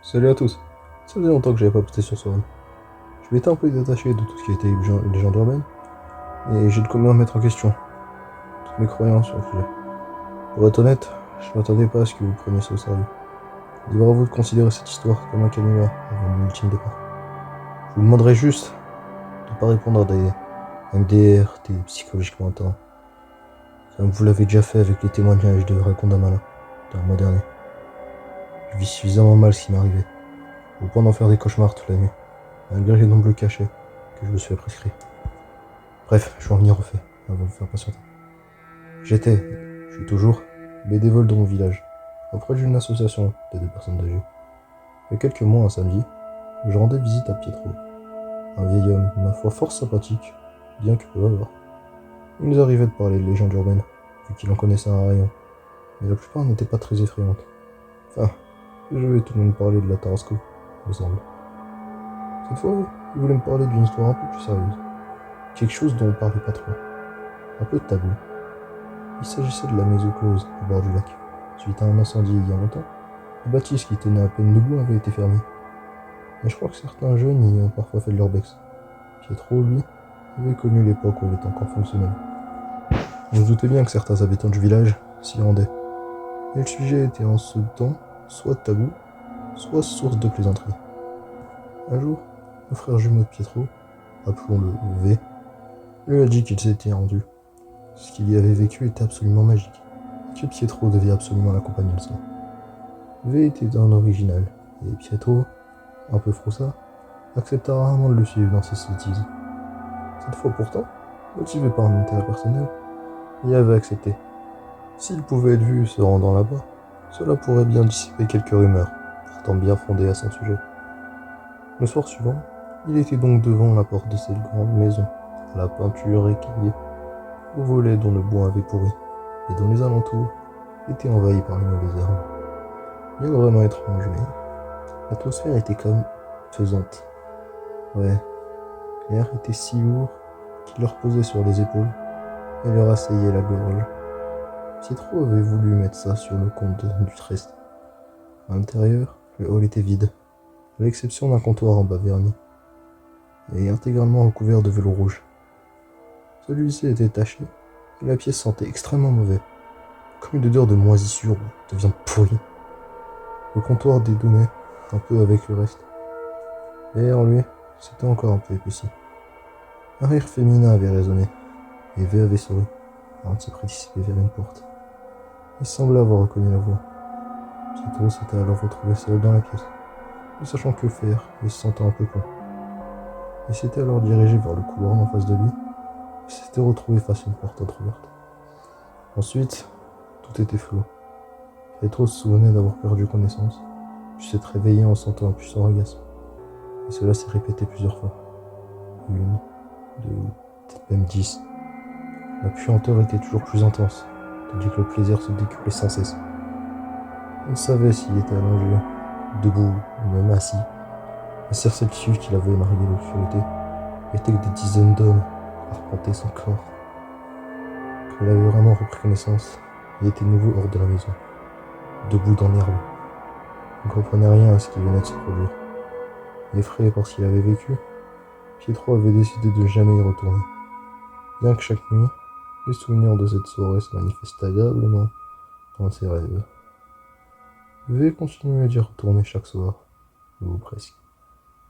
Salut à tous. Ça faisait longtemps que j'avais pas posté sur Sora. Je m'étais un peu détaché de tout ce qui était légende urbaine, et j'ai de quoi me remettre en question toutes mes croyances sur le sujet. Pour être honnête, je m'attendais pas à ce que vous preniez ça au sérieux. Libre à vous de considérer cette histoire comme un canular avant mon ultime départ. Je vous demanderai juste de ne pas répondre à des MDR, des psychologiquement atteints, comme vous l'avez déjà fait avec les témoignages de Raccoon Malin dans le mois dernier. Je vis suffisamment mal ce qui m'est arrivé, au point d'en faire des cauchemars toute la nuit, malgré les nombreux cachets que je me suis prescrit. Bref, je vais en venir au fait, avant de vous faire patienter. Je suis toujours, bénévole dans mon village, auprès d'une association d'aide aux personnes âgées. Il y a quelques mois, un samedi, je rendais visite à Pietro, un vieil homme, ma foi fort sympathique, bien que peu bavard. Il nous arrivait de parler de légendes urbaines, vu qu'il en connaissait un rayon, mais la plupart n'étaient pas très effrayantes. Enfin, je vais tout de même parler de la Tarasco, il me semble. Cette fois, il voulait me parler d'une histoire un peu plus sérieuse, quelque chose dont on parlait pas trop, un peu tabou. Il s'agissait de la maison close au bord du lac. Suite à un incendie il y a longtemps, la bâtisse qui tenait à peine debout avait été fermée. Mais je crois que certains jeunes y ont parfois fait de leur bex. Pietro, lui, avait connu l'époque où elle était encore fonctionnelle. On se doutait bien que certains habitants du village s'y rendaient. Et le sujet était en ce temps soit tabou, soit source de plaisanterie. Un jour, le frère jumeau de Pietro, appelons-le V, lui a dit qu'il s'était rendu. Ce qu'il y avait vécu était absolument magique, et que Pietro devait absolument l'accompagner le soir. V était un original, et Pietro, un peu froussard, accepta rarement de le suivre dans ses sottises. Cette fois pourtant, motivé par un intérêt personnel, il avait accepté. S'il pouvait être vu se rendant là-bas, cela pourrait bien dissiper quelques rumeurs, pourtant bien fondées à son sujet. Le soir suivant, il était donc devant la porte de cette grande maison, à la peinture écaillée, au volet dont le bois avait pourri, et dont les alentours étaient envahis par les mauvaises herbes. Rien de vraiment étrange, mais l'atmosphère était comme pesante. Ouais, l'air était si lourd qu'il leur posait sur les épaules et leur asseyait la gorge. Pietro avait voulu mettre ça sur le compte du triste. À l'intérieur, le hall était vide, à l'exception d'un comptoir en bas verni, et intégralement recouvert de velours rouge. Celui-ci était taché, et la pièce sentait extrêmement mauvais, comme une odeur de moisissure ou de viande pourrie. Le comptoir dédonnait un peu avec le reste. Derrière lui, c'était encore un peu épaissi. Un rire féminin avait résonné, et V avait souri, avant de se précipiter vers une porte. Il semblait avoir reconnu la voix. Pietro s'était alors retrouvé seul dans la pièce, ne sachant que faire et se sentant un peu con. Il s'était alors dirigé vers le couloir en face de lui, et s'était retrouvé face à une porte entrouverte. Ensuite, tout était flou. Pietro se souvenait d'avoir perdu connaissance, puis s'être réveillé en sentant un puissant orgasme. Et cela s'est répété plusieurs fois. Une, deux, peut-être même 10. La puanteur était toujours plus intense, tandis que le plaisir se décuplait sans cesse. Il savait s'il était allongé, debout ou même assis. La certitude qu'il avait marié l'obscurité était que des dizaines d'hommes arpentaient son corps. Quand il avait vraiment repris connaissance, il était nouveau hors de la maison, debout dans l'herbe. Il ne comprenait rien à ce qui venait de se produire. Effrayé par ce qu'il avait vécu, Pietro avait décidé de ne jamais y retourner. Bien que chaque nuit, les souvenirs de cette soirée se manifestaient agréablement dans ses rêves. V continuait d'y retourner chaque soir, ou presque.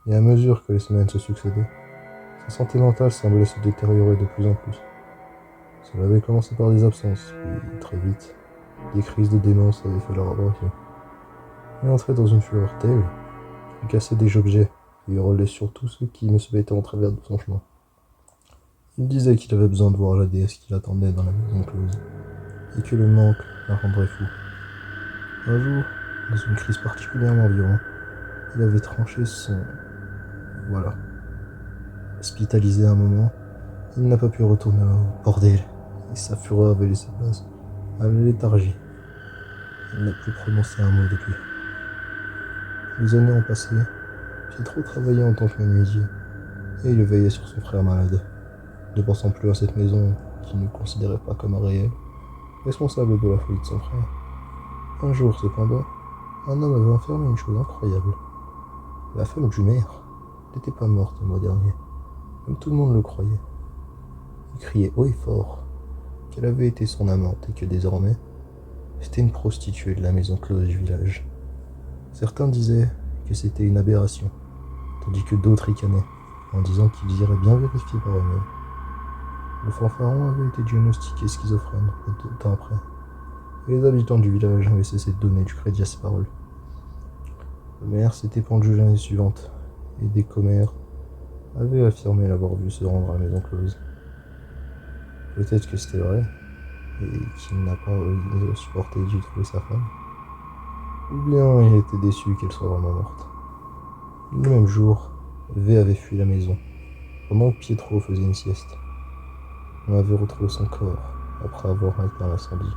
Et à mesure que les semaines se succédaient, sa santé mentale semblait se détériorer de plus en plus. Cela avait commencé par des absences, puis très vite, des crises de démence avaient fait leur apparition. Il entrait dans une fureur telle qu'il cassait des objets et hurlait sur tous ceux qui me se mettaient en travers de son chemin. Il disait qu'il avait besoin de voir la déesse qui l'attendait dans la maison close, et que le manque la rendrait fou. Un jour, dans une crise particulièrement violente, il avait tranché son... Voilà. Hospitalisé un moment, il n'a pas pu retourner au bordel, et sa fureur avait laissé place à la léthargie. Il n'a plus prononcé un mot depuis. Les années ont passé, Pietro travaillait en tant que menuisier, et il veillait sur son frère malade, ne pensant plus à cette maison qu'il ne considérait pas comme un réel, responsable de la folie de son frère. Un jour cependant, un homme avait enfermé une chose incroyable. La femme du maire n'était pas morte le mois dernier, comme tout le monde le croyait. Il criait haut et fort qu'elle avait été son amante et que désormais, c'était une prostituée de la maison close du village. Certains disaient que c'était une aberration, tandis que d'autres ricanaient, en disant qu'ils iraient bien vérifier par eux-mêmes. Le fanfaron avait été diagnostiqué schizophrène peu de temps après, et les habitants du village avaient cessé de donner du crédit à ses paroles. Le maire s'était pendu l'année suivante, et des commères avaient affirmé l'avoir vu se rendre à la maison close. Peut-être que c'était vrai, et qu'il n'a pas supporté d'y trouver sa femme, ou bien il était déçu qu'elle soit vraiment morte. Le même jour, V avait fui la maison, pendant que Pietro faisait une sieste. On avait retrouvé son corps, après avoir éteint l'incendie,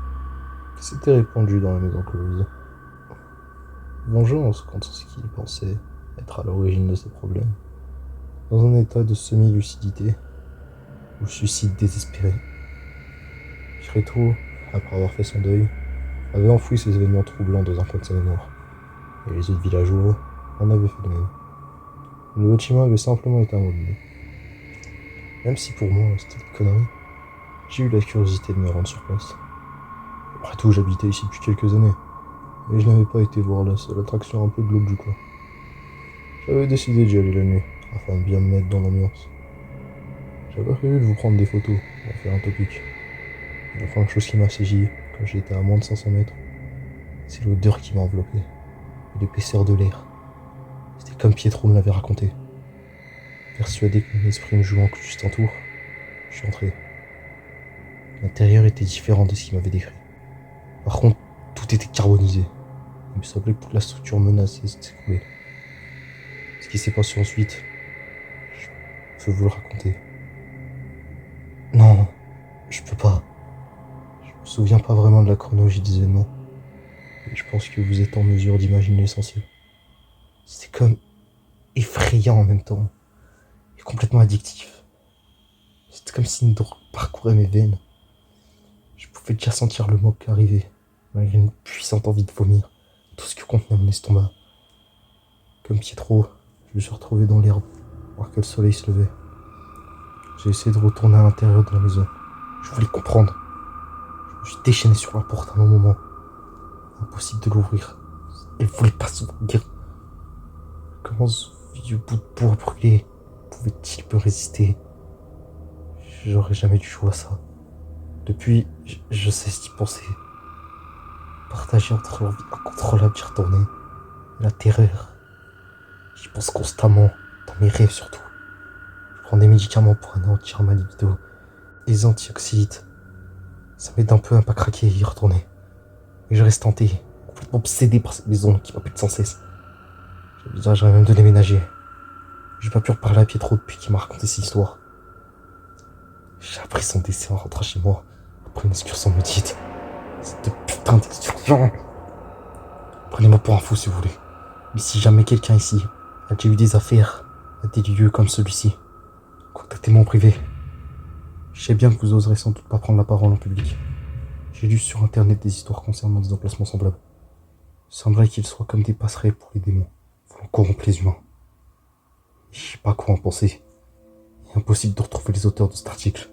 qui s'était répandu dans la maison close. Vengeance contre ce qu'il pensait être à l'origine de ses problèmes. Dans un état de semi-lucidité, ou suicide désespéré, Pietro, après avoir fait son deuil, avait enfoui ces événements troublants dans un coin de sa mémoire, et les autres villageois en avaient fait de même. Le bâtiment avait simplement été abandonné. Même si pour moi c'était une connerie, j'ai eu la curiosité de me rendre sur place. Après tout, j'habitais ici depuis quelques années, et je n'avais pas été voir la seule attraction un peu glauque du coin. J'avais décidé d'y aller la nuit, afin de bien me mettre dans l'ambiance. J'avais prévu de vous prendre des photos, pour faire un topic. La première chose qui m'a saisi, quand j'étais à moins de 500 mètres, c'est l'odeur qui m'a enveloppé, et l'épaisseur de l'air. C'était comme Pietro me l'avait raconté. Persuadé que mon esprit me jouait juste un tour, je suis entré. L'intérieur était différent de ce qu'il m'avait décrit. Par contre, tout était carbonisé. Il me semblait que toute la structure menaçait de s'écrouler. Ce qui s'est passé ensuite, je peux vous le raconter. Non, je peux pas. Je me souviens pas vraiment de la chronologie des événements. Mais je pense que vous êtes en mesure d'imaginer l'essentiel. C'était comme effrayant en même temps, et complètement addictif. C'était comme si une drogue parcourait mes veines. Je pouvais déjà sentir le moque arriver, malgré une puissante envie de vomir tout ce que contenait mon estomac. Comme Pietro, je me suis retrouvé dans l'herbe, voir que le soleil se levait. J'ai essayé de retourner à l'intérieur de la maison. Je voulais comprendre. Je me suis déchaîné sur la porte à un moment. Impossible de l'ouvrir. Elle voulait pas s'ouvrir. Comment ce vieux bout de bois brûlé pouvait-il me résister? J'aurais jamais dû jouer à ça. Depuis, je cesse d'y penser. Partagé entre l'envie incontrôlable d'y retourner et la terreur. J'y pense constamment, dans mes rêves surtout. Je prends des médicaments pour anéantir ma libido, des antioxydes. Ça m'aide un peu à pas craquer et y retourner. Mais je reste tenté, complètement obsédé par cette maison qui m'appelle sans cesse. J'envisagerais même de déménager. J'ai pas pu reparler à Pietro depuis qu'il m'a raconté cette histoire. J'ai appris son décès en rentrant chez moi, après une excursion maudite. Cette putain d'excursion. Prenez-moi pour un fou si vous voulez. Mais si jamais quelqu'un ici a déjà eu des affaires à des lieux comme celui-ci, contactez-moi en privé. Je sais bien que vous oserez sans doute pas prendre la parole en public. J'ai lu sur internet des histoires concernant des emplacements semblables. Il semblerait qu'ils soient comme des passerelles pour les démons, voulant corrompre les humains. Et je sais pas quoi en penser. Il est impossible de retrouver les auteurs de cet article.